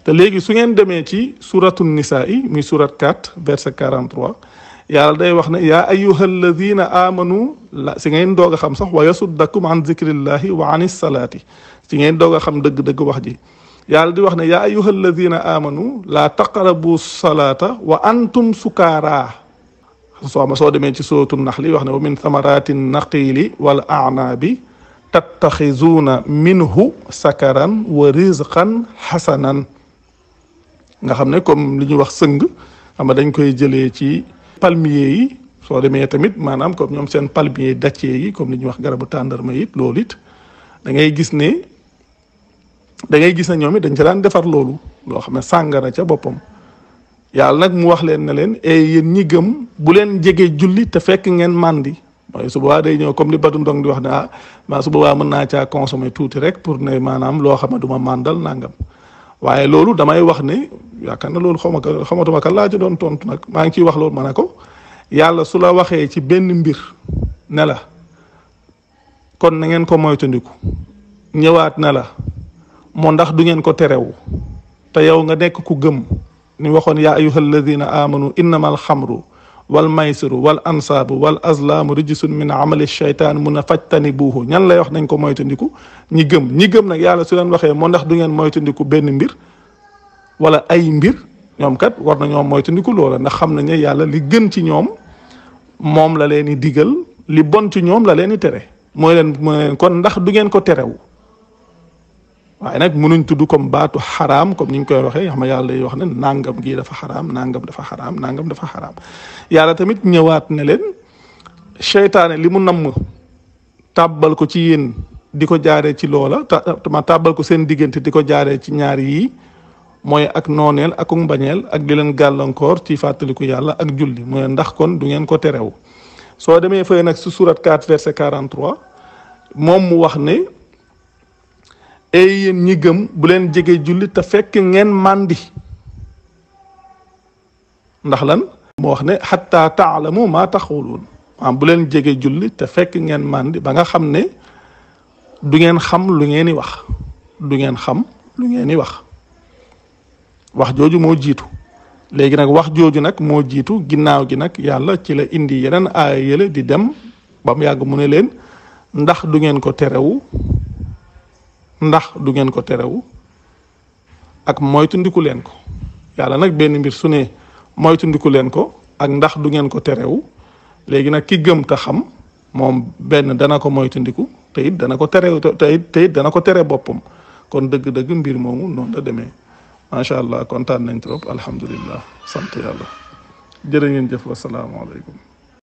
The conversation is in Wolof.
te léegi su ngeen demee ci suratu nisaa yi muy surat 4 verset 43 yàlla day wax ne yaa ayyuha alladina amanu la si ngeen doog a xam sax wa yasuddakum an zikrillahi wa anis salaati si ngeen doog a xam dëgg-dëgg wax ji yàlla di wax ne yaa ayyuha alladina amanu laa taqrabu salata wa antum sukaara soo demee ci suratu naxli wax ne wa min thamarati naqili wal a'nabi tattaxizuuna minhu sakaran wa rizqan xasanan nga xam ne comme li ñuy wax sëng xam nga dañ koy jëlee ci palmier yi soo demee tamit maanaam comme ñoom seen palmier dattier yi comme li ñuy wax garabu tàndarma it loolu it da ngay gis ne ñoom it dañ ca daan defar loolu loo xam ne sàngara ca boppam yàlla nag mu wax leen ne leen yéen ñi gëm bu leen jege julli te fekk ngeen màndi mooy su boobaa day ñëw comme li Badou Ndong di wax ne maa su boobaa mën naa caa consommer tuuti rek pour ne maanaam loo xam ne du ma màndal nangam waaye loolu damay wax ne yaakaar na loolu xamatuma kan laa ci doon tontu nag maa ngi ciy wax loolu ma ne ko yàlla su la waxee ci benn mbir ne la kon na ngeen ko moytandiku ñëwaat ne la moo ndax du ngeen ko terewu te yow nga nekk ku gëm ni waxoon yaa ayyuha alladina amanu innama alxamru wal maysiru wal ansaabu wal azlaamu rijsun min amali shaytaan mun a fajtanibuuhu ñan lay wax nañ ko moytandiku ñi gëm nag yàlla su leen waxee moo ndax du ngeen moytandiku benn mbir wala ay mbir ñoom kat war nañoo moytandiku loola ndax xam nañ ne yàlla li gën ci ñoom moom la leen di digal li bon ci ñoom la leen di tere mooy leen kon ndax du ngeen ko terewu waaye nag mënuñ tudd comme baatu xaraam comme ni ñu koy waxee xam nga yàlla day wax ne nangam gii dafa xaraam nangam dafa xaraam nangam dafa xaraam yàlla tamit ñëwaat ne leen seytaane li mu namm tàbbal ko ci yéen di ko jaaree ci loola tàbbal ko seen diggante di ko jaaree ci ñaar yii mooy ak nooneel ak mbañeel ak di leen gàllankoor ci fàttaliku yàlla ak julli mooy ndax kon du ngeen ko terew soo demee fay nag su surat 4 verset 43 moom mu wax ne yéen ñi gëm bu leen jege julli te fekk ngeen màndi ndax lan moo wax ne xatta taalamu maa taxawluun bu leen jege julli te fekk ngeen màndi ba nga xam ne du ngeen xam lu ngeen di wax du ngeen xam lu ngeen di wax jooju moo jiitu léegi nag wax jooju nag moo jiitu ginnaaw gi nag yàlla ci la indi yeneen aaya yële di dem ba mu yàgg mu ne leen ndax du ngeen ko terewu ak moytundiku leen ko yàlla nag benn mbir su ne moytundiku leen ko ak ndax du ngeen ko terewu léegi nag ki gëm te xam moom benn dana ko moytundiku te it dana ko terew te it dana ko tere boppam kon dëgg-dëgg mbir moomu noonu la demee macha allah kontaan nañ trop alhamdulillah sant yàlla jërë ngeen jëf wasalaamaaleykum